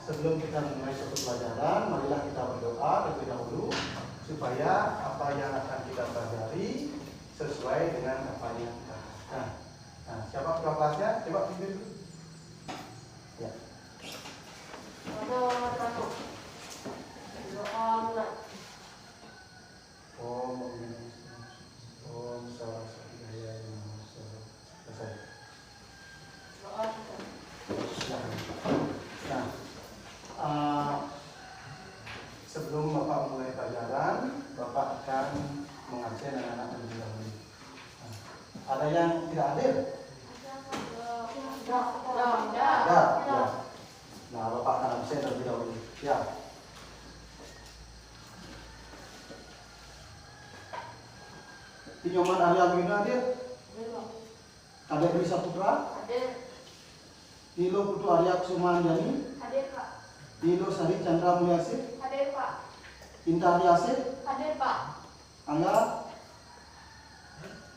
sebelum kita memulai suatu pelajaran, marilah kita berdoa terlebih dahulu supaya apa yang akan kita pelajari sesuai dengan apa yang kita lakukan. Nah, siapa ketua kelasnya? Coba pimpin dulu. Ya. Om Saraswati Daya Namo. Selesai. Nah, sebelum Bapak mulai pelajaran, Bapak akan mengabsen anak-anak terlebih dahulu. Ada yang tidak hadir? Ada. Ya. Nah, Bapak akan absen terlebih dahulu. Ya. Pinyoman Arya Wina hadir? Ada Brisa Putra? Hadir. Nilo Putu Arya Kusumandani? Hadir, Pak. Nilo Sari Chandra Mulyasih? Hadir, Pak. Inta Aryasih? Hadir, Pak. Angga?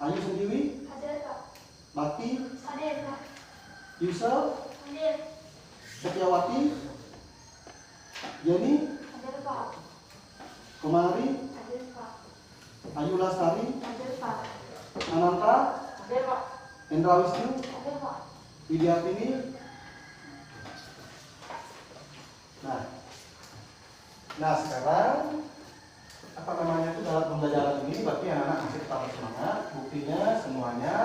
Ayu Sendiwi? Hadir, Pak. Bakti? Hadir, Pak. Yusuf? Hadir. Setiawati? Jenny? Hadir, Pak. Kumari? Hadir, Pak. Ayu Lastari? Hadir, Pak. Ananta? Hadir, Pak. Indra Wisnu? Hadir, Pak. Widyatini? Nah sekarang apa namanya itu dalam pembelajaran ini berarti anak-anak masih tetap semangat. Buktinya semuanya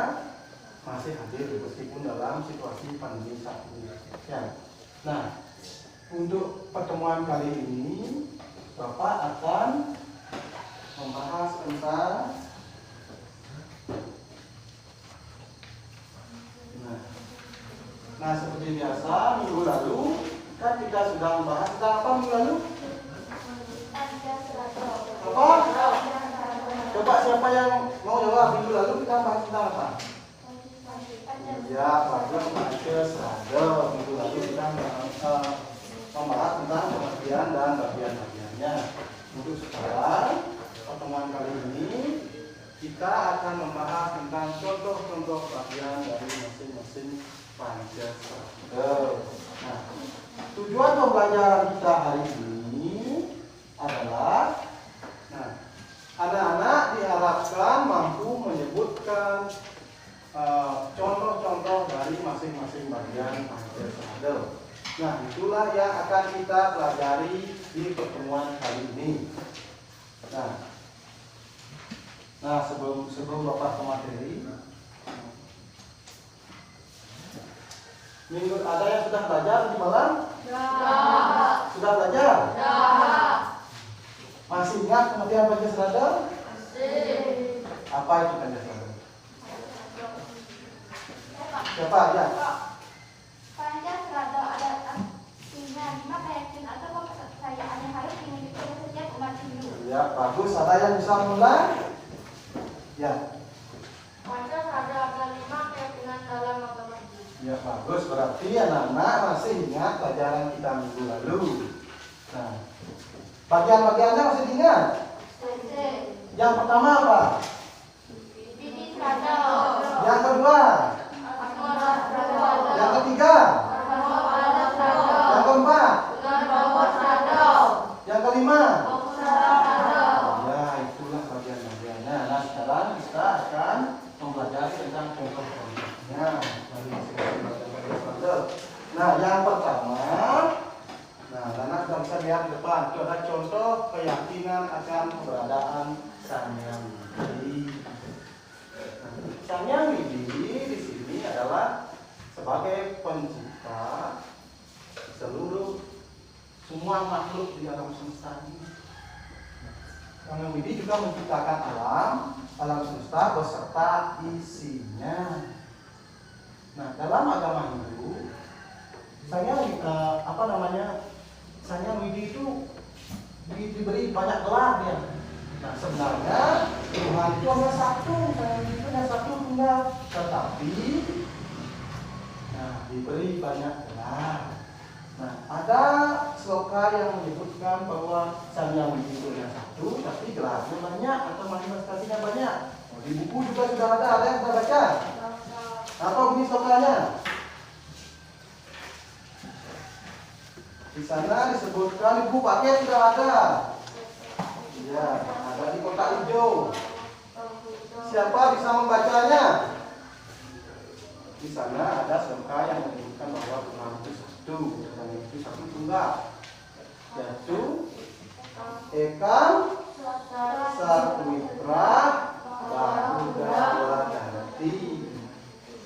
masih hadir meskipun dalam situasi pandemi saat ini. Ya. Nah untuk pertemuan kali ini Bapak akan membahas tentang Nah seperti biasa minggu lalu kan kita sudah membahas tentang apa minggu lalu? Apa? Coba siapa yang mau jawab minggu lalu kita bahas tentang apa? Ya, bagus Pancasila. Minggu lalu kita membahas tentang pengertian dan bagian-bagiannya. Untuk sekarang pertemuan kali ini kita akan membahas tentang contoh-contoh bagian dari masing-masing Pancasila. Nah, tujuan pembelajaran kita hari ini adalah anak-anak diharapkan mampu menyebutkan contoh-contoh dari masing-masing bagian Pancasila. Nah, itulah yang akan kita pelajari di pertemuan kali ini. Nah, sebelum Bapak ke materi, minggu ada yang sudah belajar di malam? Ya. Sudah belajar? Ya. Masih ingat pengertian Pancasila? Masih. Apa itu Pancasila? Siapa ya? Pancasila ada artinya 5 keyakinan atau kepercayaan yang harus dimiliki oleh setiap umat Hindu. Ya, bagus. Ada yang bisa mulai? Ya. Pancasila ada 5 keyakinan dalam agama Hindu. Ya, bagus. Berarti anak-anak masih ingat pelajaran kita minggu lalu. Nah, bagian-bagiannya masih diingat? Yang pertama apa? Yang kedua? Yang ketiga? Yang keempat? Yang kelima? Ya, itulah bagian-bagiannya. Nah, sekarang kita akan mempelajari tentang contoh-contohnya. Nah, yang pertama, anak kita bisa lihat di depan. Itu ada contoh keyakinan akan keberadaan Sang Hyang Widi. Sang Hyang Widi di sini adalah sebagai pencipta semua makhluk di alam semesta ini. Sang Hyang Widi juga menciptakan alam semesta beserta isinya. Nah, dalam agama Hindu, Sang Hyang Widi itu diberi banyak gelar ya. Nah, sebenarnya Tuhan itu hanya satu, Sang Hyang Widi itu hanya satu tunggal, tetapi diberi banyak gelar. Nah, ada sloka yang menyebutkan bahwa Sang Hyang Widi itu hanya satu, tapi gelarnya banyak atau manifestasinya banyak. Di buku juga sudah ada yang kita baca. Apa bunyi slokanya? Di sana disebutkan buku paket sudah ada. Ya, ada di kotak hijau. Siapa bisa membacanya? Di sana ada semka yang menyebutkan bahwa Tuhan itu satu, dan itu satu tunggal, yaitu Eka, Sarmitra, Bahudawa Ganti.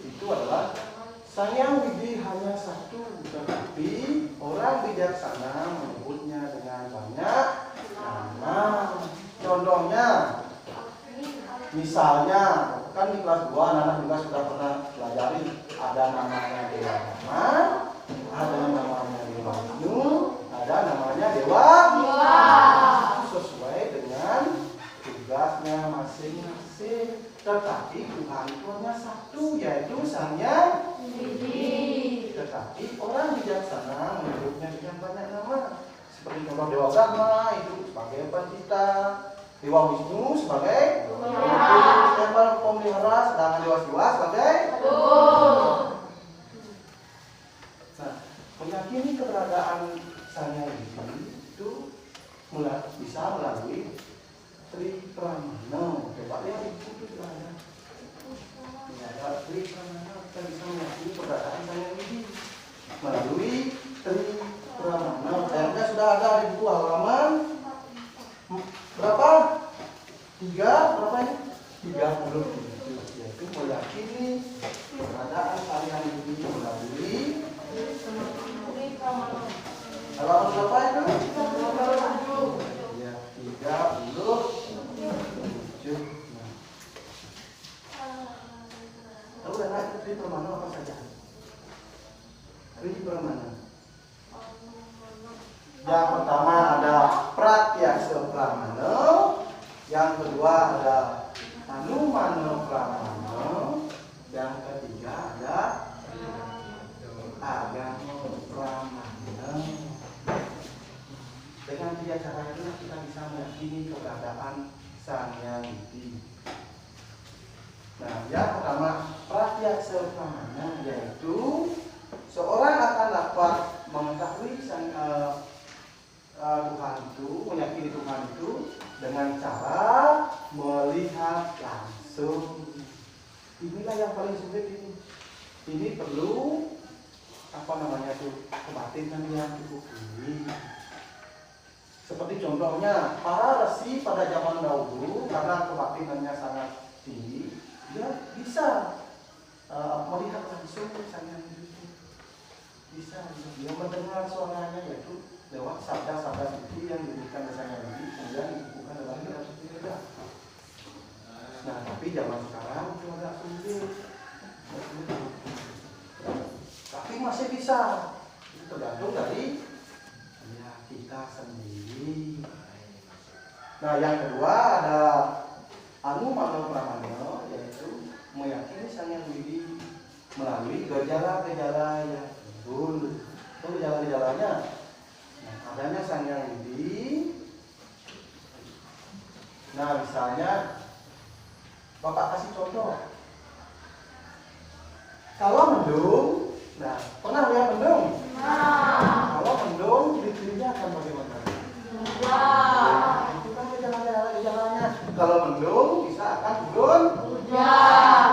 Itu adalah Sang Hyang Widi hanya satu, tetapi orang bijaksana menyebutnya dengan banyak nama. Contohnya, misalnya kan di kelas 2 anak juga sudah pernah pelajari, ada namanya Dewa Dharma, ada namanya Dewa Wisnu, ada namanya Dewa. Sesuai dengan tugasnya masing-masing. Tetapi Tuhan itu hanya satu, yaitu Sang Hyang Widi. Tetapi orang bijaksana menyebutnya dengan banyak nama. Seperti contoh Dewa Brahma itu sebagai pencipta, Dewa Wisnu sebagai Dewa pemelihara, sedangkan Dewa Siwa sebagai Nah, meyakini keberadaan Sang Hyang Widi itu bisa melalui Tri Pramana. Coba lihat di buku itu ada. Ada Tri Pramana, kita bisa meyakini keberadaan Sang Hyang Widi melalui Tri Pramana. Ayatnya sudah ada di buku halaman berapa? 37, yaitu meyakini keberadaan Sang Hyang Widi melalui halaman berapa itu? Ya, 37. Tahu kan Tri Pramana apa saja? Tri Pramana. Yang pertama ada Pratyaksa Pramana, yang kedua ada Anumana Pramana, yang ketiga ada Agama Pramana. Dengan tiga cara itu kita bisa meyakini keberadaan Sang Hyang Widi. Nah, yang pertama Pratyaksa Pramana, yaitu seorang akan dapat mengetahui Tuhan itu, meyakini Tuhan itu dengan cara melihat langsung. Inilah yang paling sulit ini. Ini perlu kebatinan yang cukup tinggi. Seperti contohnya para resi pada zaman dahulu, karena kebatinannya sangat tinggi, dia bisa melihat langsung Sang Hyang Widi. Bisa dia mendengar suaranya, yaitu lewat sabda-sabda suci yang diberikan ke Sang Hyang Widi, kemudian dibukukan dalam kitab suci Veda. Nah, tapi zaman sekarang itu agak sulit. Tapi masih bisa. Itu tergantung dari kita sendiri. Nah, yang kedua ada Anumana Pramana, yaitu meyakini Sang Hyang Widi melalui gejala-gejala yang timbul. Itu gejala-gejalanya. Nah, adanya Sang Hyang Widi. Nah, misalnya Bapak kasih contoh. Kalau mendung, nah, pernah lihat mendung? Kalau mendung, ciri-cirinya akan bagaimana? Itu kan gejalanya. Kalau mendung, bisa akan turun hujan.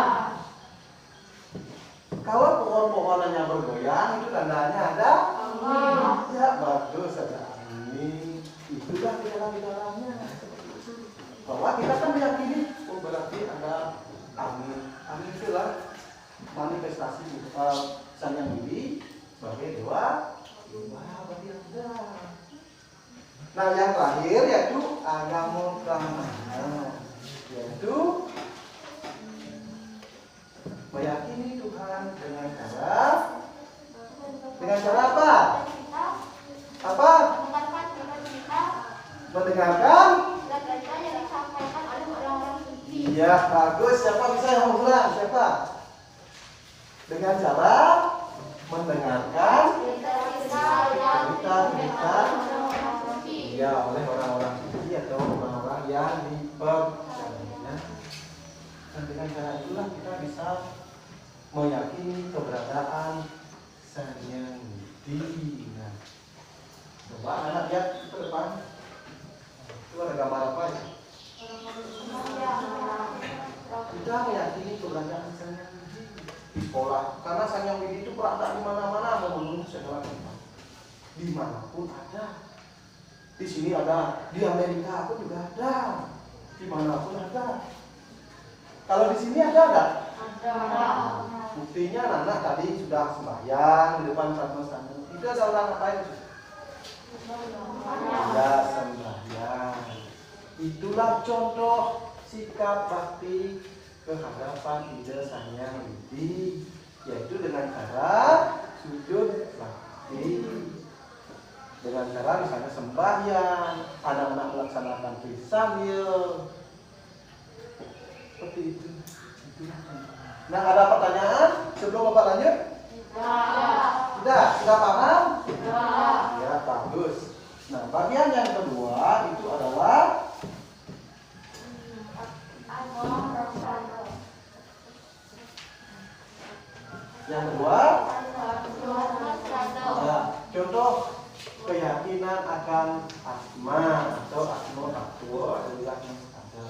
Kalau pohon-pohonannya bergoyang, itu tandanya ada angin. Ya, bagus, ada angin. Itulah gejala-gejalanya. Bahwa kita kan meyakini, oh berarti ada angin. Angin itulah manifestasi Sang Hyang Widi sebagai dewa. Berarti ada. Nah, yang terakhir yaitu Agama Pramana, yaitu meyakini Tuhan dengan cara apa? Apa? Mendengarkan. Iya, bagus. Siapa bisa yang mengulang? Siapa? Dengan cara mendengarkan cerita-cerita ya oleh orang-orang suci atau orang-orang yang dipercayainya. Dan dengan cara itulah kita bisa meyakini keberadaan Sang Hyang Widi. Nah, dimanapun ada. Di sini ada, di Amerika pun juga ada, dimanapun ada. Kalau di sini ada nggak? Ada. Buktinya anak tadi sudah sembahyang di depan sana. Itu ada orang ngapain? Ya, sembahyang. Itulah contoh sikap bakti kehadapan Ida Sang Hyang Widi, yaitu dengan cara sujud bakti, dengan cara misalnya sembahyang, anak-anak melaksanakan trisambil, seperti itu. Nah, ada pertanyaan sebelum Bapak lanjut? Sudah paham? Ya, bagus. Nah, bagian yang kedua itu adalah ya, contoh keyakinan akan asma atau asma aktual adalah yang ada.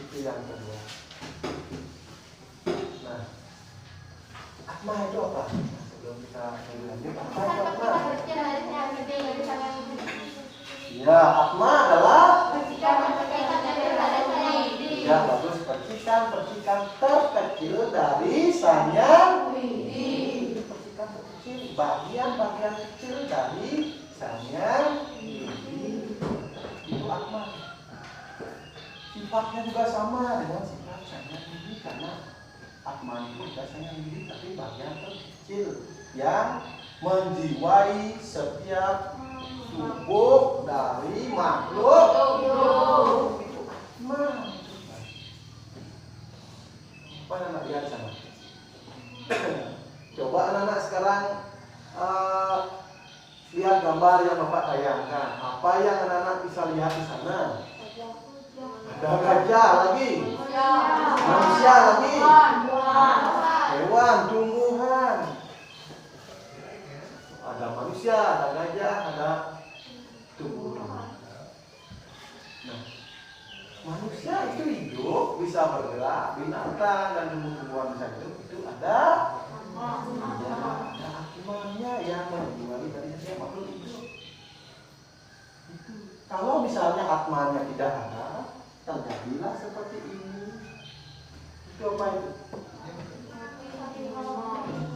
Itu yang kedua. Nah, asma itu apa? Nah, sebelum kita lanjut, apa itu asma? Ya, asma adalah ya, bagus, percikan terkecil dari Sang Hyang Widi. Percikan terkecil, bagian kecil dari Sang Hyang Widi. Itu asma. Sifatnya juga sama dengan sifat Sang Hyang Widi, karena asma itu juga Sang Hyang Widi, tapi bagian terkecil yang menjiwai setiap tubuh dari makhluk hidup. Itu asma. Apa anak lihat sana? Coba anak-anak sekarang lihat gambar yang Bapak tayangkan. Apa yang anak-anak bisa lihat di sana? Ada gajah lagi, manusia lagi, hewan, tumbuhan. Ada manusia, ada gajah, ada tumbuhan. Nah, manusia itu hidup, bisa bergerak, binatang dan tumbuh-tumbuhan bisa hidup. Itu ada akimanya yang menjiwai dari setiap makhluk hidup. Itu. Kalau misalnya atmanya tidak ada, terjadilah seperti ini. Itu apa itu?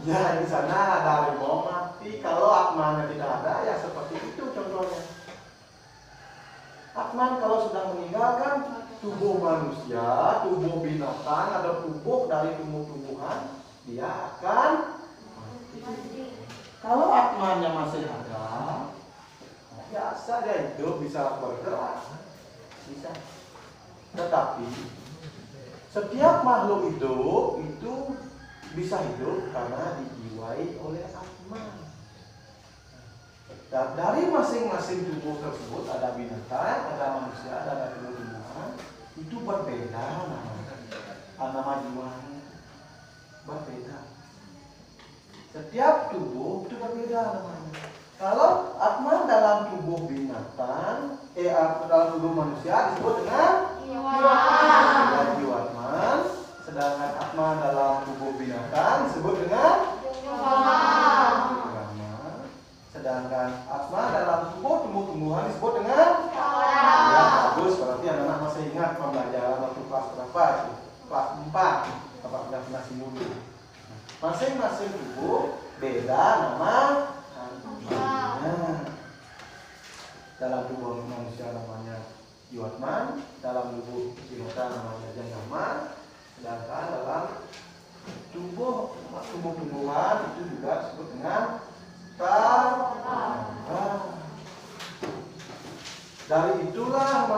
Ya, di sana ada harimau mati. Kalau atmanya tidak ada, ya seperti itu contohnya. Atman kalau sudah meninggalkan tubuh manusia, tubuh binatang, ada tubuh dari tumbuh-tumbuhan, dia akan mati. Kalau atmannya masih ada, biasa dia hidup, bisa bergerak, bisa. Tetapi setiap makhluk hidup itu bisa hidup karena dijiwai oleh atman. Dan dari masing-masing tubuh tersebut ada binatang, ada manusia, ada tumbuh-tumbuhan, itu berbeda namanya. Nama jiwanya berbeda. Setiap tubuh itu berbeda namanya. Kalau atman dalam tubuh binatang, dalam tubuh manusia disebut dengan jiwa atman. Sedangkan atman dalam tubuh binatang disebut dengan sedangkan asma dalam tubuh tumbuh-tumbuhan disebut dengan ya, bagus, berarti anak-anak masih ingat pembelajaran waktu kelas berapa itu? Kelas 4. Bapak sudah pernah singgung. Masing-masing tubuh beda nama namanya. Dalam tubuh manusia namanya jiwatman, dalam tubuh binatang namanya jangama, sedangkan dalam tubuh tumbuh-tumbuhan itu juga disebut dengan dari itulah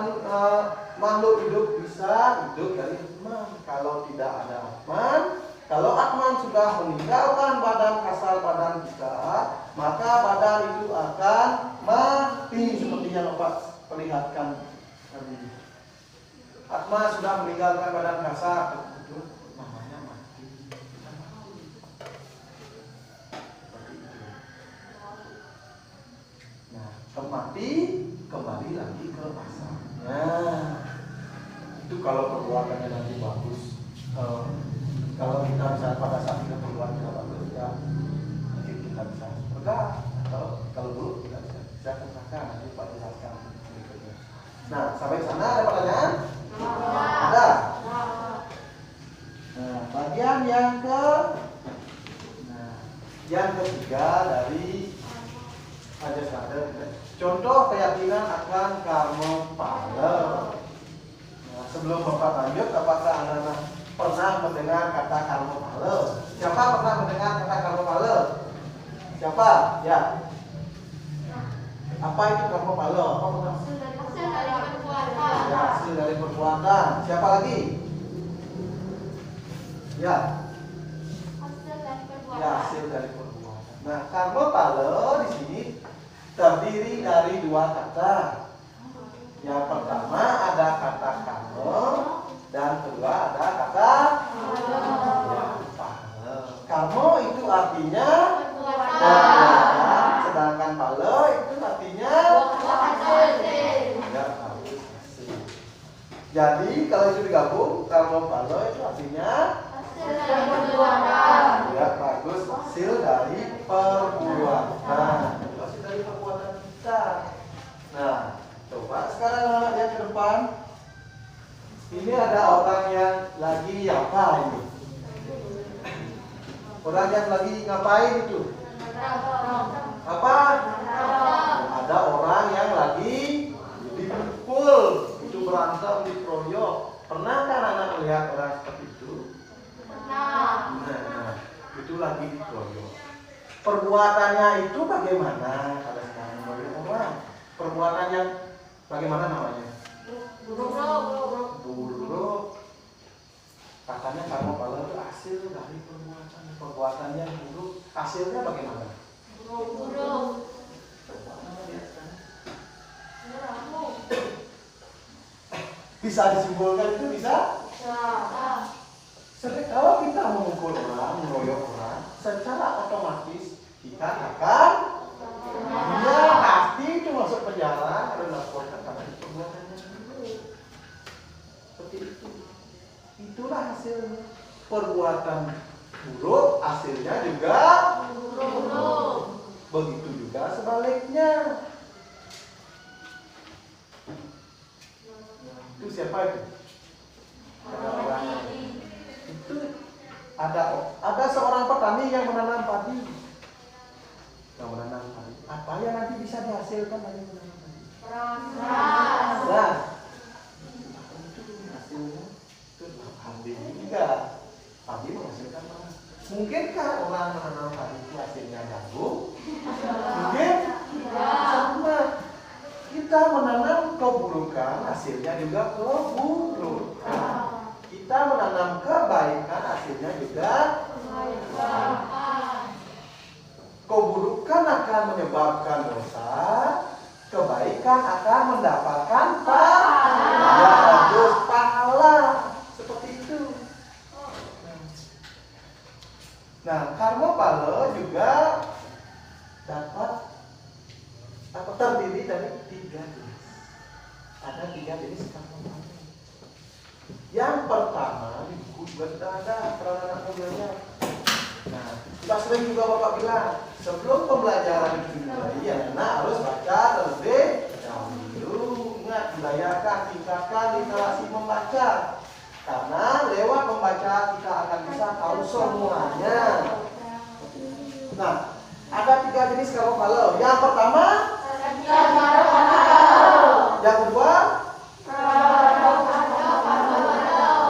makhluk hidup bisa hidup dari atman. Kalau tidak ada atman, kalau atman sudah meninggalkan badan kasar badan kita, maka badan itu akan mati seperti yang Bapak perlihatkan tadi. Atman sudah meninggalkan badan kasar, itu namanya mati. Mati kembali lagi ke asalnya. Itu kalau perbuatannya nanti bagus. Kalau kita bisa pada saat kita perbuatan kita bagus, ya mungkin kita bisa bergerak. Atau kalau dulu kita Bisa ke belakang, nanti Pak jelaskan berikutnya. Nah, sampai sana ada pertanyaan? Ada. Nah, bagian yang ketiga dari ajas rada. Contoh keyakinan akan karma pala. Nah, sebelum Bapak lanjut, apakah anak-anak pernah mendengar kata karma pala? Siapa pernah mendengar kata karma pala? Siapa? Ya. Apa itu karma pala? Apa pernah? Hasil dari perbuatan. Ya, hasil dari perbuatan. Siapa lagi? Ya. Hasil dari perbuatan. Ya, hasil dari perbuatan. Nah, karma pala di sini terdiri dari dua kata. Yang pertama ada kata karma dan kedua ada kata ya, pala. Karma itu artinya perbuatan, sedangkan pala itu artinya ya, hasil. Jadi kalau itu digabung, karma pala itu artinya Hasil dari perbuatan. ya, bagus, hasil dari perbuatan. Hasil dari perbuatan kita. Nah, coba sekarang lihat ke depan. Ini ada orang yang lagi apa ini? Orang yang lagi ngapain itu? Apa? Ada orang yang lagi dipukul, itu berantem, dikeroyok. Pernahkah anak melihat orang seperti itu? Nah, itu lagi dikeroyok. Perbuatannya itu bagaimana? Kalau sekarang melihat orang, perbuatan yang bagaimana namanya? Buruk. Katanya karma pala itu hasil dari perbuatan yang buruk. Hasilnya bagaimana? Bisa disimpulkan itu bisa? Kalau kita memukul orang, mengeroyok orang, secara otomatis kita akan pasti itu masuk penjara dan laporkan karena perbuatannya buruk. Seperti itu. Itulah hasilnya. Perbuatan buruk, hasilnya juga buruk. Begitu juga sebaliknya. Itu siapa itu? Itu ada seorang petani yang menanam padi. Apa yang nanti bisa dihasilkan dari menanam padi? Beras. Itu hasilnya itu padi juga. Padi menghasilkan beras. Mungkinkah orang menanam padi itu hasilnya jagung? Mungkin sama. Kita menanam keburukan, hasilnya juga keburukan. Kita menanam kebaikan, hasilnya juga kebaikan. Keburukan akan menyebabkan dosa, kebaikan akan mendapatkan pahala. Ya, bagus, pahala. Seperti itu. Nah, karma pala juga dapat terdiri dari 3 jenis. Ada 3 jenis karma pala. Yang pertama di buku juga sudah ada anak belajar. Nah, kita sering juga Bapak bilang sebelum pembelajaran dimulai, ya harus baca terlebih dahulu. Ingat, budayakan, tingkatkan literasi membaca. Karena lewat membaca kita akan bisa tahu semuanya. Nah, ada 3 jenis karma pala. Yang pertama, yang kedua,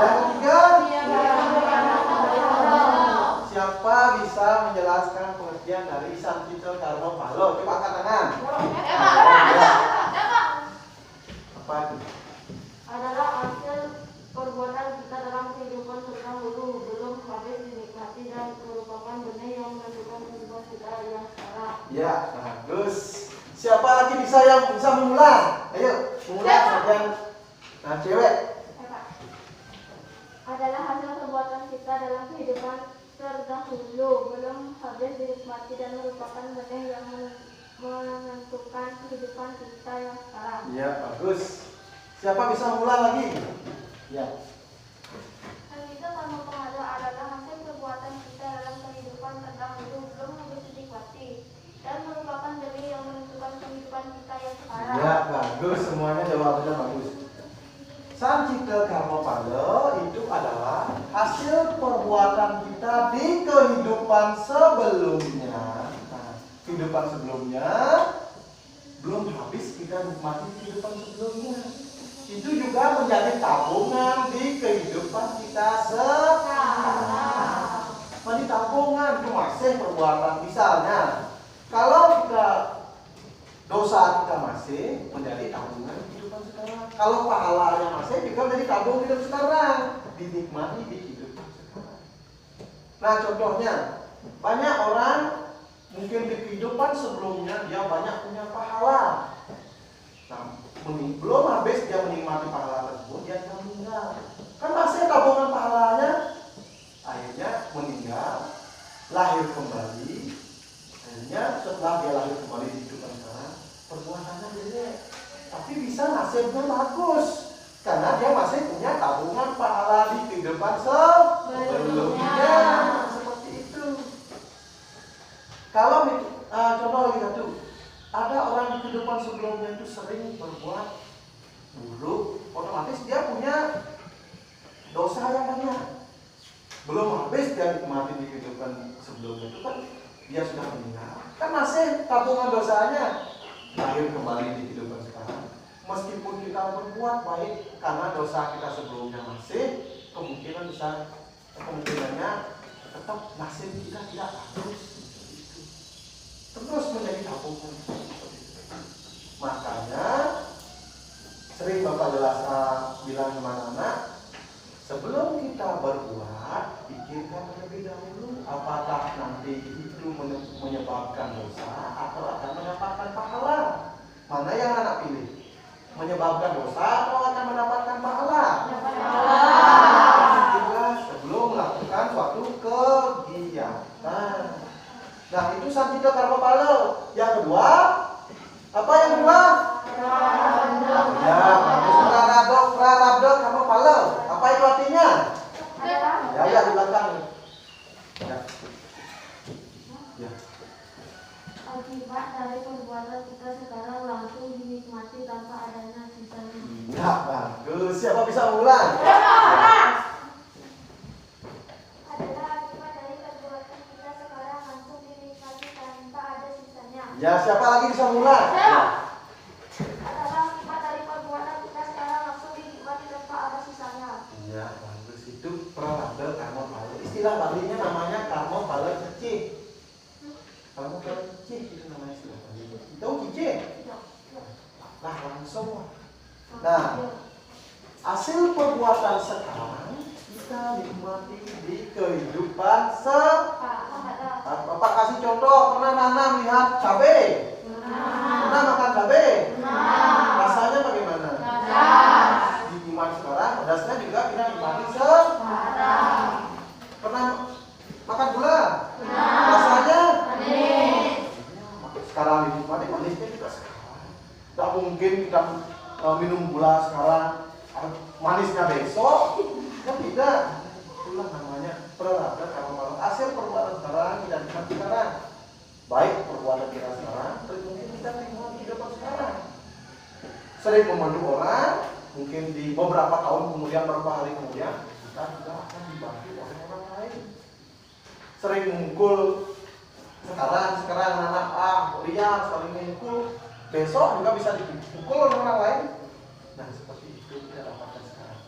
yang ketiga. Siapa bisa menjelaskan pengertian dari Sankito karma pala? Coba angkat tangan. Apa itu? Adalah hasil perbuatan kita dalam kehidupan terdahulu belum habis dinikmati dan merupakan benih yang menentukan kehidupan kita yang sekarang. Ya, bagus. Siapa lagi yang bisa mengulang? Ayo, mengulang bagian. Nah, cewek. Adalah hasil perbuatan kita dalam kehidupan terdahulu belum habis dinikmati dan merupakan benih yang menentukan kehidupan kita yang sekarang. Ya, bagus. Siapa bisa mengulang lagi? Ya. Itu karma pala adalah hasil perbuatan kita dalam kehidupan terdahulu belum habis dinikmati dan merupakan benih yang menentukan kehidupan Ya, bagus. Semuanya jawabannya bagus. Sancita karma pada itu adalah hasil perbuatan kita di kehidupan sebelumnya. Nah, kehidupan sebelumnya belum habis kita nikmati kehidupan sebelumnya. Itu juga menjadi tabungan di kehidupan kita sekarang. Menjadi tabungan itu masih perbuatan. Misalnya, kalau kita dosa kita masih menjadi tabungan kehidupan sekarang. Kalau pahalanya masih juga menjadi tabung hidup sekarang, dinikmati di kehidupan sekarang. Nah, contohnya banyak orang mungkin di kehidupan sebelumnya dia banyak punya pahala. Nah, belum habis dia menikmati pahala tersebut, dia akan meninggal. Kan masih tabungan pahalanya. Akhirnya meninggal, lahir kembali. Akhirnya setelah dia lahir kembali di kehidupan sekarang, perbuatannya jelek. Tapi bisa nasibnya bagus. Karena dia masih punya tabungan pahala di kehidupan sebelumnya. Seperti itu. Kalau contoh lagi satu, ada orang di kehidupan sebelumnya itu sering berbuat buruk, otomatis dia punya dosa yang banyak. Belum habis dia nikmati di kehidupan sebelumnya itu kan dia sudah meninggal. Kan masih tabungan dosanya lahir kembali di kehidupan sekarang. Meskipun kita berbuat baik karena dosa kita sebelumnya masih, kemungkinannya tetap nasib kita tidak bagus. Terus menjadi tabungan. Makanya sering Bapak bilang kepada anak, sebelum kita berbuat, pikirkan terlebih dahulu apakah nanti itu menyebabkan dosa atau akan mendapatkan pahala. Mana yang anak pilih? Menyebabkan dosa atau akan mendapatkan pahala? Pikirlah sebelum melakukan suatu kegiatan. Nah, itu sancita karma pala. Yang kedua, apa yang kedua? Ya, prarabdha karma pala. Apa itu artinya? Ya, di belakang. Ya. Akibat dari perbuatan kita sekarang langsung dinikmati tanpa adanya sisanya. Ya, bagus. Siapa bisa ulang? Ya, siapa lagi bisa mulai? Adalah akibat dari perbuatan kita sekarang langsung dinikmati tanpa ada sisanya. Ya, bagus. Itu prarabdha karma pala. Istilah Balinya namanya karma pala cicih. Karma pala cicih itu namanya istilah Bali. Tahu cicih? Nah, langsung. Nah, hasil perbuatan sekarang kita nikmati di kehidupan Bapak kasih contoh, pernah nanam lihat cabai? Pernah makan cabai? Rasanya bagaimana? Dinikmati sekarang, pedasnya juga kita nikmati sekarang. Pernah makan gula? Rasanya? Sekarang dinikmati, manisnya juga sekarang. Tak mungkin kita minum gula sekarang, manisnya besok. Kan tidak. Itulah namanya prarabdha karma pala. Hasil perbuatan sekarang kita nikmati sekarang. Baik perbuatan kita sekarang, mungkin kita nikmati kehidupan sekarang. Sering membantu orang, mungkin di beberapa tahun kemudian, beberapa hari kemudian, kita juga akan dibantu oleh orang lain. Sering mengukul sekarang anak lihat saling mengukul, besok juga bisa dipukul oleh orang lain. Nah, seperti itu kita dapatkan sekarang.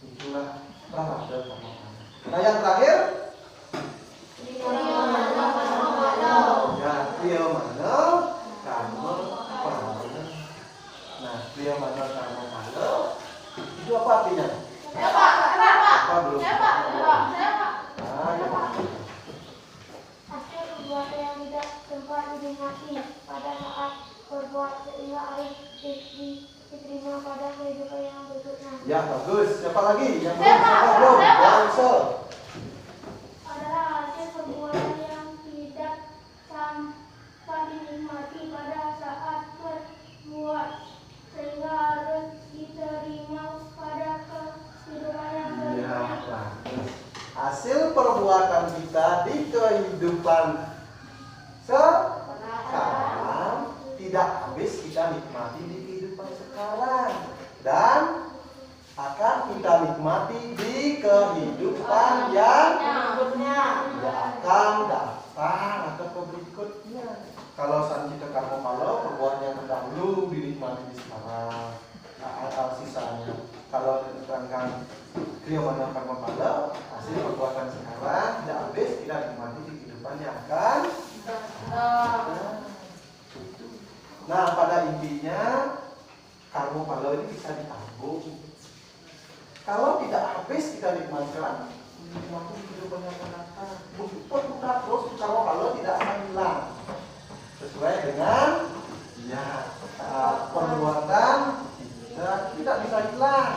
Itulah prarabdha karma pala. Nah, yang terakhir, ya, priyamana karma pala. Nah, priyamana karma pala itu apa artinya? Apa belum? Hasil perbuatan yang tidak sempat dinikmati pada saat berbuat sehingga harus diterima pada kehidupan yang berikutnya. Ya, bagus. Siapa lagi? Yang belum? Siapa belum? Ya, Usul. Adalah hasil perbuatan yang tidak sampai dinikmati pada saat berbuat sehingga harus diterima pada kehidupan yang Ya, berikutnya. bagus. Hasil perbuatan kita di kehidupan sekarang tidak tidak habis kita nikmati di kehidupan sekarang dan akan kita nikmati di kehidupan yang akan datang atau berikutnya. Kalau sancita karma malo, perbuatan yang terdahulu dinikmati di sekarang, sisanya. Kalau diterangkan kriya mana karma malo, hasil perbuatan sekarang tidak habis kita nikmati di kehidupan yang akan datang. Nah, pada intinya karma malo ini bisa ditabung. Kalau tidak habis kita nikmatkan, nikmati kehidupan yang akan datang. Meskipun kita terus karma malo tidak akan hilang. Sesuai dengan perbuatan kita tidak bisa hilang.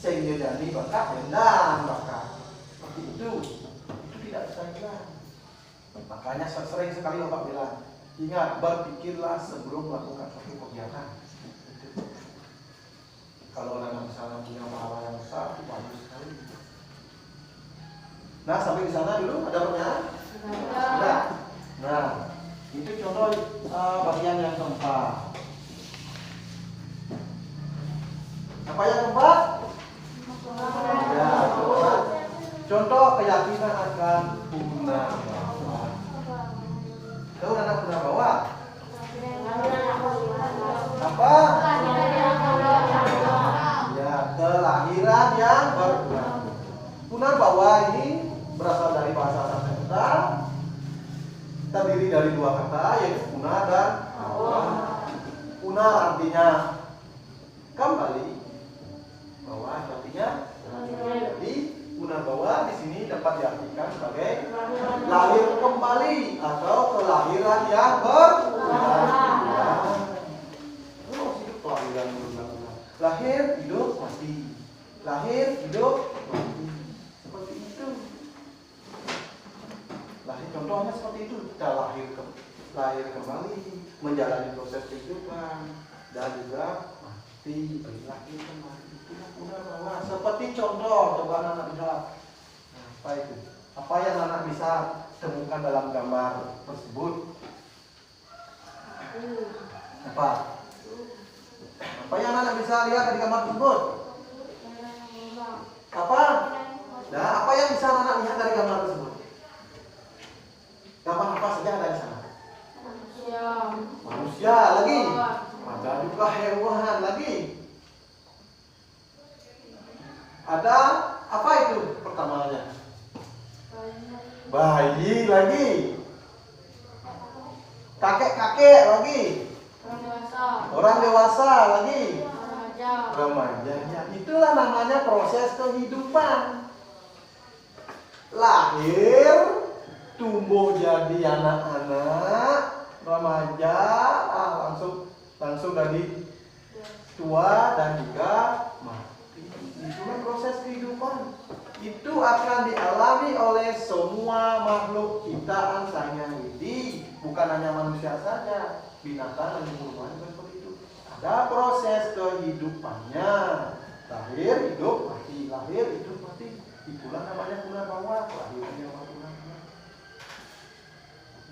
Sehingga jadi bakat dendam, bakat seperti itu tidak bisa hilang. Makanya sering sekali Bapak bilang, ingat, berpikirlah sebelum melakukan suatu kegiatan. Kalau orang misalnya punya pahala yang besar, itu bagus sekali. Nah, sampai di sana dulu ada pertanyaan? Sudah. Nah, itu contoh bagian yang keempat. Apa yang keempat? Ya, contoh keyakinan akan punarbawa. Tahu anak punarbawa? Apa? Ya, kelahiran yang berulang. Punarbawa ini berasal dari bahasa Sanskerta, terdiri dari dua kata, yaitu puna dan bawa. Puna artinya kembali, bawa artinya jadi punarbawa di sini dapat diartikan sebagai lahir kembali atau kelahiran yang berulang. Kelahiran berulang. Lahir, hidup, mati. Lahir, hidup, mati. Seperti itu. Lahir contohnya seperti itu. Kita lahir kembali, menjalani proses kehidupan dan juga mati, lahir kembali. Itulah punarbawa. Seperti contoh, coba anak lihat. Apa itu? Apa yang anak bisa temukan dalam gambar tersebut? Apa? Apa yang anak bisa lihat dari gambar tersebut? Apa? Nah, apa yang bisa anak lihat dari gambar tersebut? Gambar apa saja ada di sana? Manusia lagi. Ada juga hewan lagi. Ada apa itu pertamanya? Bayi lagi. Kakek-kakek lagi. Orang dewasa lagi. Remaja. Ya, itulah namanya proses kehidupan. Lahir, tumbuh jadi anak-anak, remaja, langsung jadi tua dan juga mati. Itulah proses kehidupan. Itu akan dialami oleh semua makhluk ciptaan Sang Hyang Widi, bukan hanya manusia saja, binatang dan tumbuhan juga seperti itu. Ada proses kehidupannya. Lahir, hidup, mati. Lahir, hidup, mati. Itulah namanya punarbawa. Kelahiran yang punarbawa.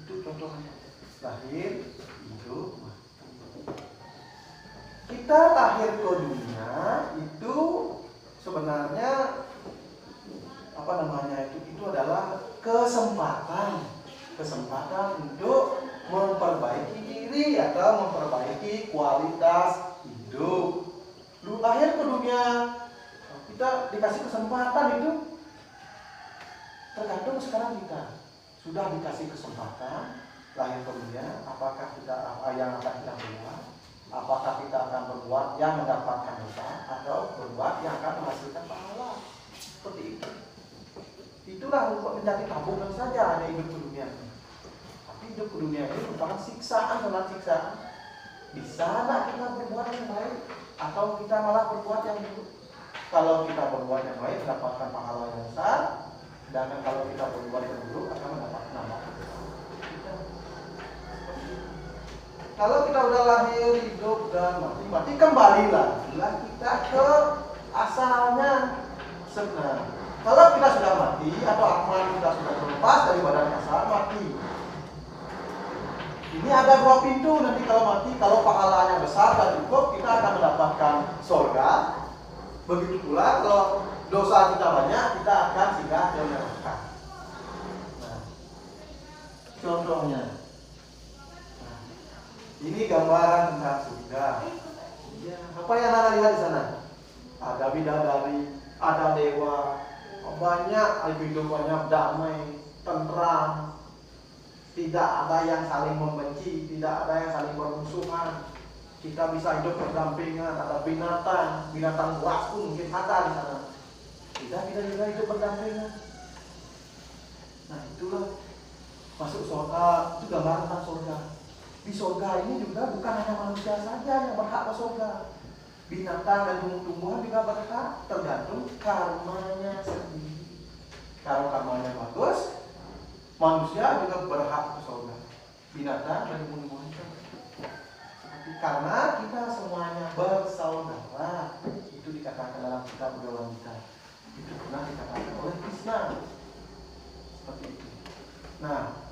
Itu contohnya. Lahir, hidup, mati. Kita lahir ke dunia itu sebenarnya itu adalah kesempatan untuk memperbaiki diri atau memperbaiki kualitas hidup. Lu lahir ke dunia, kita dikasih kesempatan itu tergantung sekarang kita sudah dikasih kesempatan lahir ke dunia, apakah kita apa yang akan kita buat, apakah kita akan berbuat yang mendapatkan dosa atau berbuat yang akan menghasilkan pahala. Seperti itu. Itulah menjadi tabungan saja ada hidup ke dunia. Tapi hidup ke dunia ini merupakan siksaan. Bisa nggak kita berbuat yang baik atau kita malah berbuat yang buruk? Kalau kita berbuat yang baik mendapatkan pahala yang besar, sedangkan kalau kita berbuat yang buruk akan mendapatkan nambah. Kalau kita udah lahir, hidup dan mati kembalilah kita ke asalnya. Sebenarnya kalau kita sudah mati atau akmal kita sudah terlepas dari badan asal, mati. Ini ada 2 pintu, nanti kalau mati, kalau pahalanya besar dan cukup, kita akan mendapatkan surga. Begitu pula kalau dosa kita banyak, kita akan singgah ke neraka. Nah, contohnya, nah, ini gambaran tentang surga. Ya, apa yang Anda lihat di sana? Ada bidadari, ada dewa, banyak kehidupannya damai, tentram. Tidak ada yang saling membenci, tidak ada yang saling bermusuhan. Kita bisa hidup berdampingan, ada binatang buas pun mungkin ada di sana. Kita juga hidup berdampingan. Nah itulah masuk surga, itu gambaran tentang surga. Di surga ini juga bukan hanya manusia saja yang berhak ke surga. Binatang dan tumbuh-tumbuhan juga berhak, tergantung karmanya sendiri. Kalau karmanya bagus, manusia juga berhak ke surga. Binatang dan tumbuh-tumbuhan juga. Karena kita semuanya bersaudara, itu dikatakan dalam kitab Bhagavad Gita. Itu pernah dikatakan oleh Krishna. Seperti itu. Nah,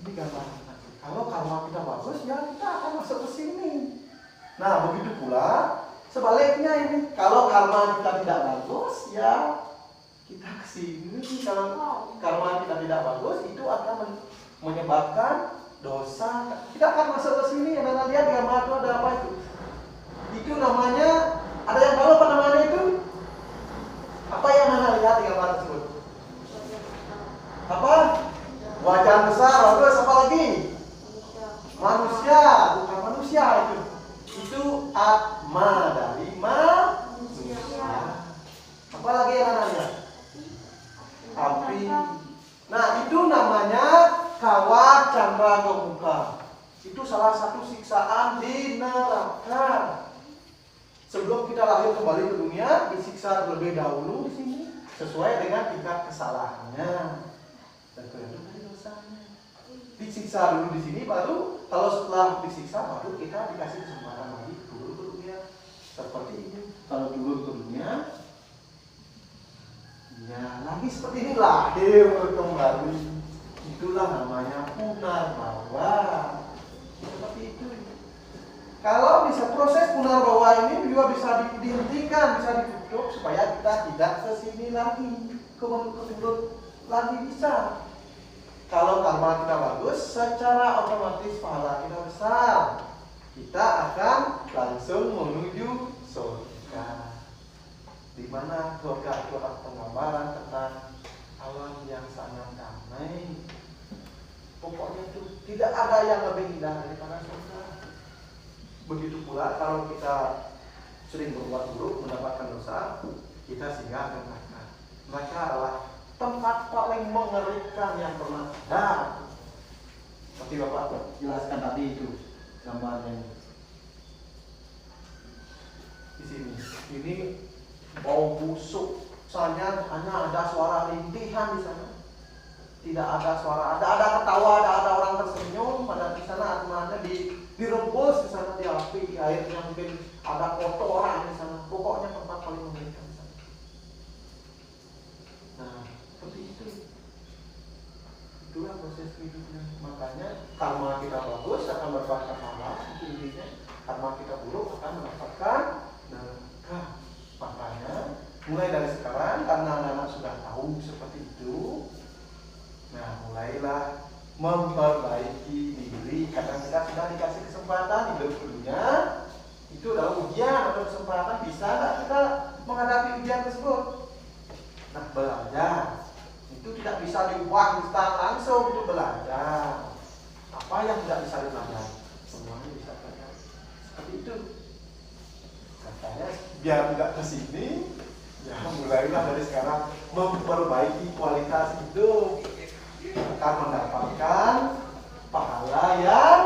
ini gambaran. Kalau karma kita bagus, ya kita akan masuk ke sini. Nah, begitu pula sebaliknya ini. Kalau karma kita tidak bagus, ya kita ke sini. Kalau karma kita tidak bagus, itu akan menyebabkan dosa. Kita akan masuk ke sini. Yang Anda lihat di gambar itu ada apa itu? Itu namanya, ada yang tahu apa namanya itu? Apa yang Anda lihat di gambar tersebut? Apa? Wajan besar. Terus apa lagi? Manusia. Bukan manusia itu. Itu atma, dari manusia. Apa lagi yang Anda lihat? Api. Nah itu namanya kawat candra gemuka. Itu salah satu siksaan di neraka. Sebelum kita lahir kembali ke dunia, disiksa terlebih dahulu di sini sesuai dengan tingkat kesalahannya dan kelihatan dari dosanya. Disiksa dulu di sini, baru kalau setelah disiksa baru kita dikasih kesempatan lagi turun ke dunia. Seperti ini. Kalau turun ke dunia, ya lagi seperti ini lahir kembali. Itulah namanya punarbawa. Seperti itu. Kalau bisa proses punarbawa ini juga bisa dihentikan, bisa ditutup supaya kita tidak kesini lagi, ke mulut lagi bisa. Kalau karma kita bagus, secara otomatis pahala kita besar. Kita akan langsung menuju surga. Di mana surga itu adalah penggambaran tentang alam yang sangat damai. Pokoknya itu tidak ada yang lebih indah daripada surga. Begitu pula kalau kita sering berbuat buruk, mendapatkan dosa, kita singgah ke neraka. Neraka adalah tempat paling mengerikan yang pernah ada. Seperti Bapak jelaskan tadi itu gambarnya di sini. Ini bau busuk, hanya ada suara rintihan di sana. Tidak ada suara, ada ketawa, ada orang tersenyum, pada di sana artinya direbus di sana di api, airnya mungkin ada kotoran di sana. Pokoknya tempat paling mengerikan di sana. Nah, seperti itu. Itulah proses hidupnya. Makanya karma kita bagus akan mendapatkan pahala, intinya karma kita buruk akan mendapatkan neraka. Makanya mulai dari sekarang, karena anak-anak sudah tahu seperti itu, nah mulailah memperbaiki diri. Karena kita sudah dikasih kesempatan hidup dunia, itu adalah ujian atau kesempatan. Bisa nggak kita menghadapi ujian tersebut? Nah, belajar itu tidak bisa diubah instan langsung. Itu belajar. Apa yang tidak bisa dipelajari, semuanya bisa belajar. Seperti itu. Katanya biar tidak kesini, ya mulailah dari sekarang memperbaiki kualitas hidup, akan mendapatkan pahala yang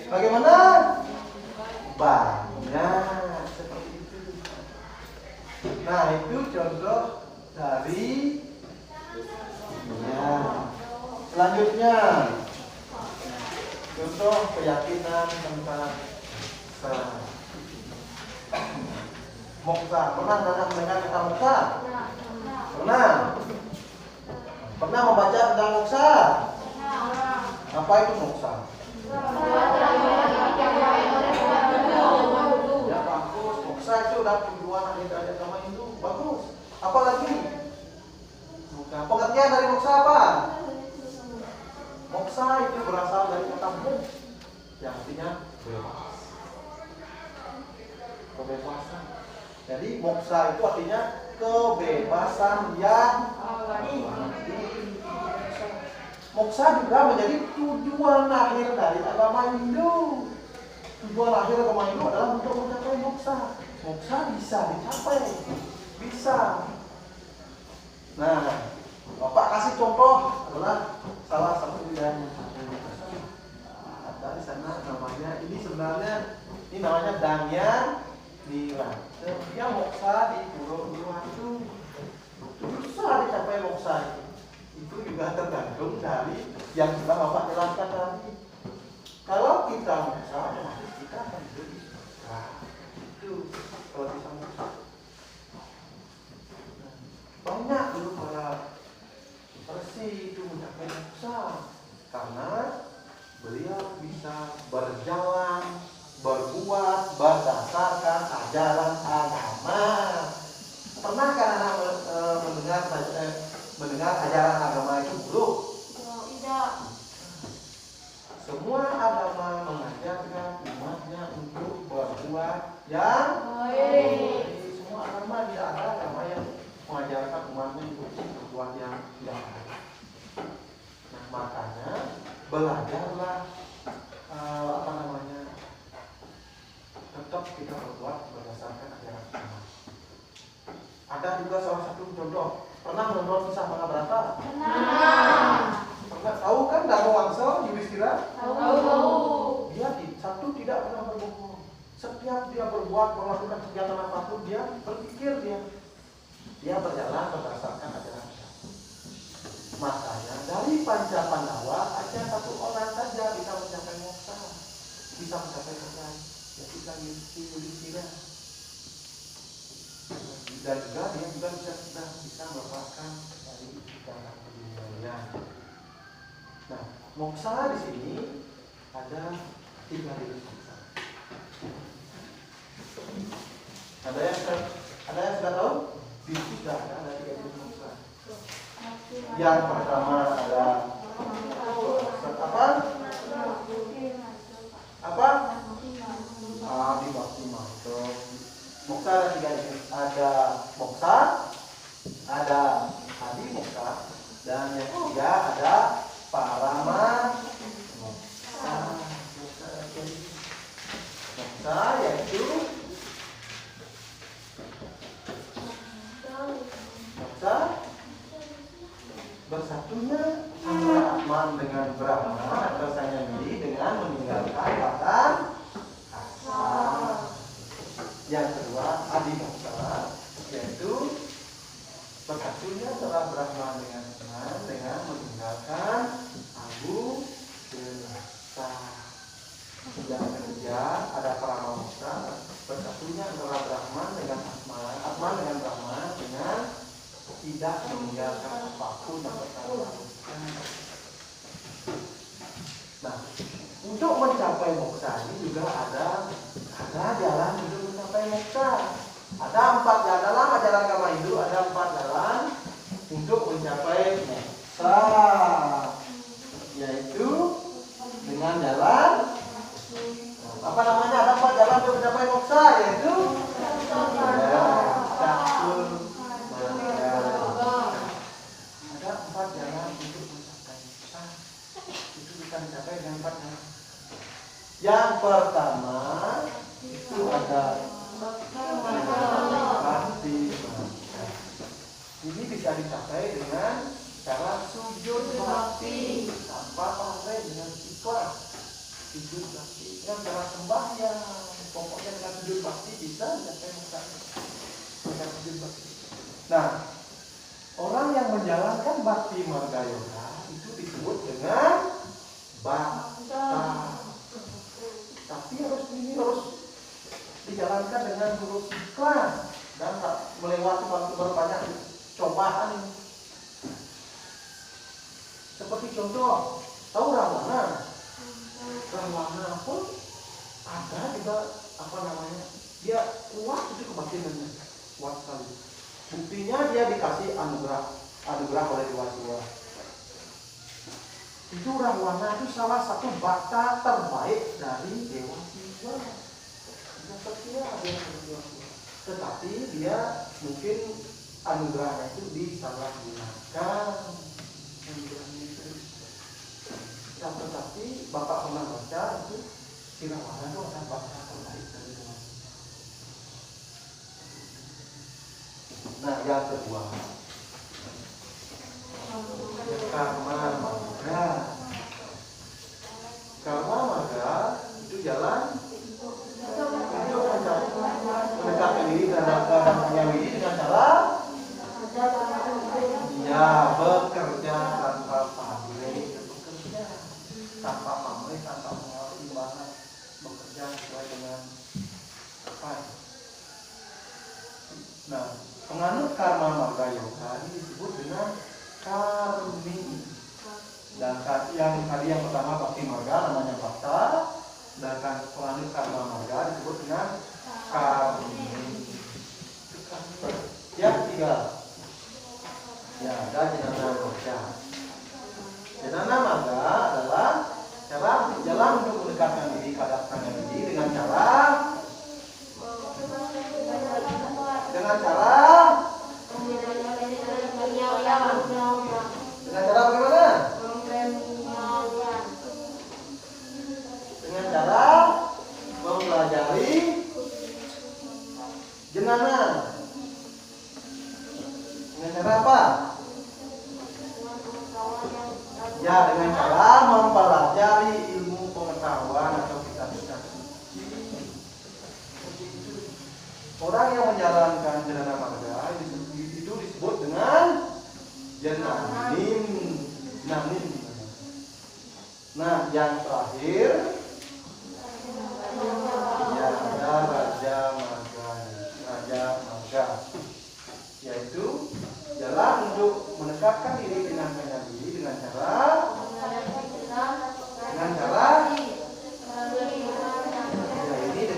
bagaimana? Banyak. Seperti itu. Nah itu contoh dari dunia. Selanjutnya contoh keyakinan tentang moksa. Pernah mendengar kata moksa? Pernah? Pernah membaca tentang moksa? Apa itu moksa? Ya bagus, moksa itu udah tujuan akhir dari agama Hindu, bagus. Apalagi? Bukan. Pengertian dari moksa apa? Moksa itu berasal dari kata mok, yang artinya bebas. Kebebasan. Jadi moksa itu artinya kebebasan yang moksa juga menjadi tujuan akhir dari agama Hindu. Tujuan akhir agama Hindu adalah untuk mencapai moksa. Moksa bisa dicapai, bisa. Nah, Bapak kasih contoh adalah salah satu bidang ada di sana namanya ini sebenarnya ini namanya Dangyan Nira. Dia moksa di Pulau Uluwatu. Bisa dicapai moksa itu. Itu juga tergantung dari yang sudah Bapak jelaskan tadi. Kalau kita moksa, kita akan hidup di surga. Itu kalau bisa moksa. Banyak dulu para Resi itu mencapai moksa karena beliau bisa berjalan, berbuat berdasarkan ajaran agama. Pernahkah anak mendengar ajaran agama itu buruk? Tidak. Semua agama mengajarkan umatnya untuk berbuat yang Baik. Semua agama, tidak ada agama yang mengajarkan umatnya untuk berbuat yang tidak baik. Nah, makanya belajarlah tetap kita berbuat berdasarkan ajaran agama. Ada juga salah satu contoh. Pernah menonton kisah Mahabharata? Pernah tahu kan Dharma Wangsa Yudhistira? Tahu. Dia satu tidak pernah berbohong. Setiap dia berbuat melakukan kegiatan apapun dia berpikir dia berjalan berdasarkan ajaran agama. Makanya dari Panca Pandawa hanya satu orang saja bisa mencapai moksa, bisa mencapai surga, yaitu Sang Yudhistira. Dan juga dia juga bisa melepaskan dari ikatan dunia. Nah, moksa di sini ada 3 jenis moksa. Ada yang sudah tahu? Di sini sudah ada 3 jenis moksa. Yang pertama ada apa? Adi Bakti Mantap. Moksa ada 3 jenis. Ada moksa, ada adi moksa, dan yang ketiga ada parama moksa. Moksa yaitu moksa bersatunya antara Atman dengan Brahma atau Sang Yadi dengan meninggalkan badan asal. Yang kedua adi moksa yaitu bersatunya antara Brahma dengan Atman dengan meninggalkan abu gelasa. Yang ketiga ada parama moksa bersatunya antara Brahman dengan Atman dengan Brahma dengan tidak meninggalkan apapun yang berkaitan. Nah, untuk mencapai moksa ini juga ada jalan untuk mencapai moksa. Ada 4 jalan dalam ajaran agama Hindu, ada 4 jalan untuk mencapai moksa, yaitu dengan jalan apa namanya? Ada 4 jalan untuk mencapai moksa, yaitu catur ada 4 jalan untuk mencapai moksa. Itu bisa dicapai dengan 4 jalan. Yang pertama itu ada bakti. Ini bisa dicapai dengan cara sujud bakti tanpa pakai dengan ikhlas. Sujud bakti dengan cara sembahyang. Pokoknya dengan sujud bakti bisa dicapai moksa. Dengan sujud bakti. Nah, orang yang menjalankan bakti marga yoga itu disebut dengan bhakta. Tapi harus dijalankan dengan tulus ikhlas dan tak melewati berbanyak cobaan. Seperti contoh, tahu Ravana? Rahwana pun ada juga apa namanya, dia kuat itu kebatinannya, kuat sekali. Buktinya dia dikasih anugerah oleh Dewa Sura. Itu Rahwana itu salah satu bakta terbaik dari Dewa Siwa. Sepertinya ada yang Dewa Siwa. Tetapi dia mungkin anugerahnya itu disalahgunakan. Nah, tetapi Bapak pernah baca itu si Rahwana itu adalah bakta terbaik dari Dewa Siwa. Nah, yang kedua, karma marga. Karma marga itu jalan untuk mendekatkan diri terhadap keadaan diri dengan cara ya bekerja tanpa pamrih, bekerja tanpa pamrih, tanpa mengalami imbalan, bekerja sesuai dengan apa? Nah, penganut karma marga yoga ini disebut dengan karmi. Dan yang tadi yang pertama bakti marga namanya bakta, dan penganut karma marga disebut dengan karmi. Yang ketiga, ya ada jenana marga. Jenana marga adalah cara jalan untuk mendekatkan diri keadaan diri dengan cara bagaimana? Dengan cara mempelajari jenana. Dengan cara apa? Ya, dengan cara mempelajari ilmu pengetahuan atau kitab-kitab suci. Orang yang menjalankan jenana marga itu disebut dengan jenanim. Nah, yang terakhir ya ada raja marga, yaitu jalan untuk mendekatkan diri dengan diri dengan cara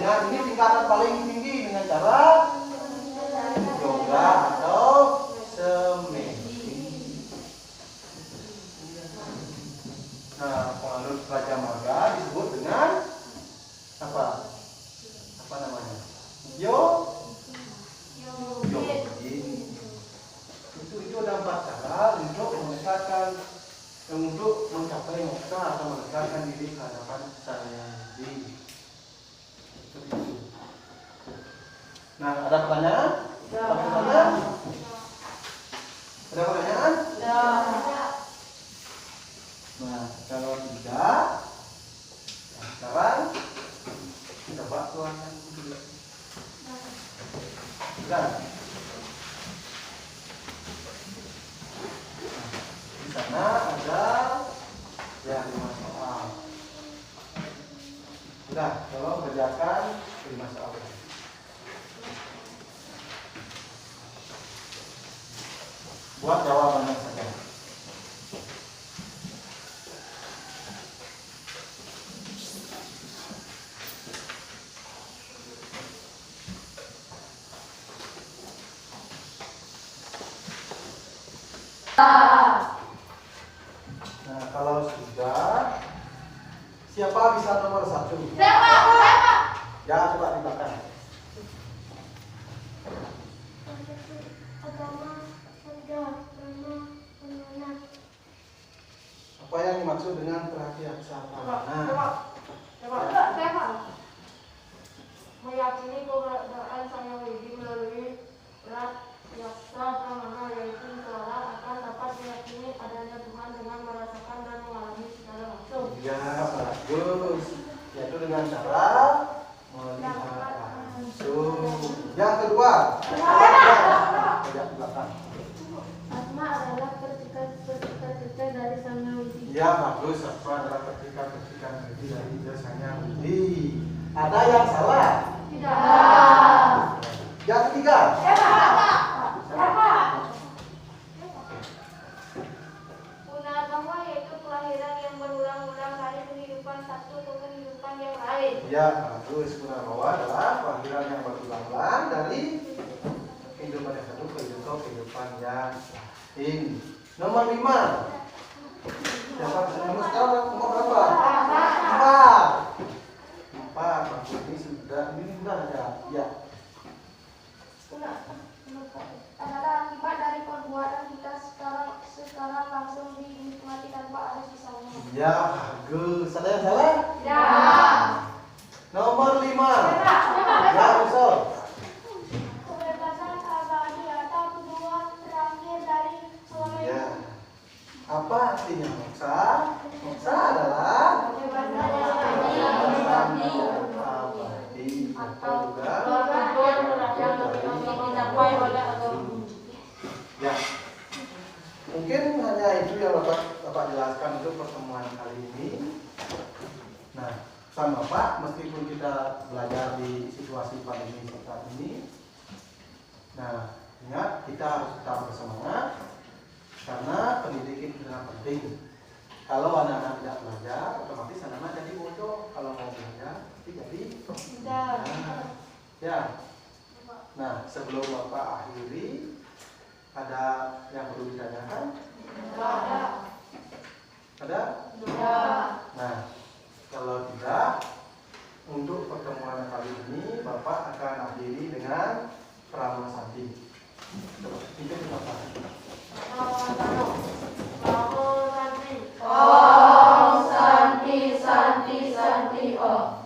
ya ini tingkatan paling tinggi dengan cara yoga atau semedi. Nah, penganut raja marga disebut dengan apa? Apa namanya? Yogin. Itu ada 4 cara untuk mendekatkan, untuk mencapai moksha atau mendekatkan diri ke hadapan Sang Hyang Widi. Nah, ada pertanyaan? Ada pertanyaan? Ada pertanyaan? Ya. Nah, kalau tidak, ya sekarang kita buat ruangan dulu. Sudah. Di sana ada ya 5 soal. Sudah, tolong kerjakan 5 soal. Buat jawabannya saja. Nah, kalau sudah, siapa bisa nomor 1? Saya. Ya, coba di belakang. Agama, kerja, pemenang. Apa yang dimaksud dengan prakiyaksana? Coba. Meyakini keberadaan Sang Hyang Widi melalui prakyaksa pramana, yaitu seseorang akan dapat meyakini adanya Tuhan dengan merasakan dan mengalami secara langsung. Ya, bagus. Yaitu dengan cara melihat langsung. Yang kedua, lihat di belakang. Atma adalah ketika dari Sang Hyang Widi. Ya, bagus. Atma adalah ketika dari Sang Hyang Widi. Ada yang salah? Tidak. Yang ketiga. Punarbawa yaitu kelahiran yang berulang-ulang kali kehidupan satu Ya, bagus. Guna bahwa adalah panggilan yang berulang-ulang dari kehidupan yang satu ke kehidupan yang lain. Nomor 5. Siapa nomor sekarang? Nomor berapa? 4. Bagus, ini sudah ada. Ya. Adalah akibat dari perbuatan kita sekarang langsung dinikmati tanpa ada sisanya. Ya, bagus. Ada yang salah? Ya. Nomor 5. Ya, Usul. Kebebasan abadi atau tujuan terakhir dari suami. Ya. Apa artinya moksa? Moksa adalah abadi atau juga ya. Mungkin hanya itu yang Bapak jelaskan untuk pertemuan kali ini. Nah, pesan Bapak, meskipun kita belajar di situasi pandemi saat ini, nah, ingat kita harus tetap bersemangat karena pendidikan itu sangat penting. Kalau anak-anak tidak belajar, otomatis anak-anak jadi bodoh. Kalau mau belajar, jadi tidak. Ya. Nah, sebelum Bapak akhiri, ada yang perlu ditanyakan? Ada? Nah, kalau tidak, untuk pertemuan kali ini Bapak akan akhiri dengan Prama Santi. Itu Bapak. Om Santi Santi Santi Om.